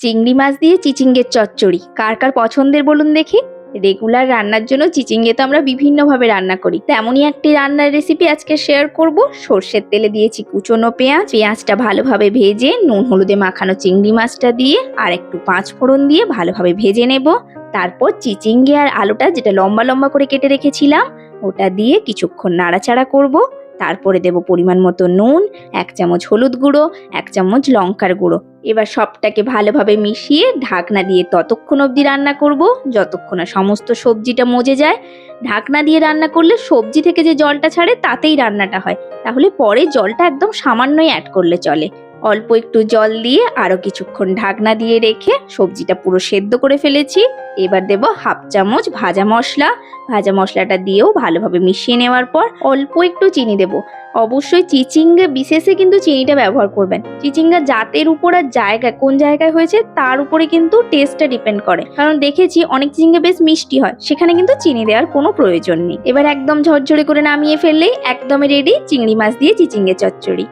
চিংড়ি মাছ দিয়ে চিচিঙ্গের চচ্চড়ি কার কার পছন্দের বলুন দেখি। রেগুলার রান্নার জন্য চিচিঙ্গে তো আমরা বিভিন্নভাবে রান্না করি, তেমনই একটি রান্নার রেসিপি আজকে শেয়ার করব। সর্ষের তেলে দিয়েছি কুচনো পেঁয়াজটা ভালোভাবে ভেজে নুন হলুদে মাখানো চিংড়ি মাছটা দিয়ে আর একটু পাঁচ ফোড়ন দিয়ে ভালোভাবে ভেজে নেব। তারপর চিচিঙ্গে আর আলুটা যেটা লম্বা লম্বা করে কেটে রেখেছিলাম ওটা দিয়ে কিছুক্ষণ নাড়াচাড়া করব। তারপরে দেব পরিমাণ মতো নুন, 1 চামচ হলুদ গুঁড়ো, 1 চামচ লঙ্কার গুঁড়ো। এবার সবটাকে ভালোভাবে মিশিয়ে ঢাকনা দিয়ে ততক্ষণ অবধি রান্না করব যতক্ষণ না সমস্ত সবজিটা মজে যায়। ঢাকনা দিয়ে রান্না করলে সবজি থেকে যে জলটা ছাড়ে তাতেই রান্নাটা হয়, তাহলে পরে জলটা একদম সামান্যই অ্যাড করলে চলে। অল্প একটু জল দিয়ে আরো কিছুক্ষণ ঢাকনা দিয়ে রেখে সবজিটা পুরো সেদ্ধ করে ফেলেছি। এবার দেব 1/2 চামচ ভাজা মশলাটা দিয়েও ভালোভাবে মিশিয়ে নেওয়ার পর অল্প একটু চিনি দেব। অবশ্যই চিচিঙ্গে বিশেষে কিন্তু চিনিটা ব্যবহার করবেন। চিচিঙ্গা জাতের উপর আর জায়গায় কোন জায়গায় হয়েছে তার উপরে কিন্তু টেস্টটা ডিপেন্ড করে, কারণ দেখেছি অনেক চিচিঙ্গা বেশ মিষ্টি হয়, সেখানে কিন্তু চিনি দেওয়ার কোনো প্রয়োজন নেই। এবার একদম ঝরঝরে করে নামিয়ে ফেললেই একদমই রেডি চিংড়ি মাছ দিয়ে চিচিঙ্গে চচ্চড়ি।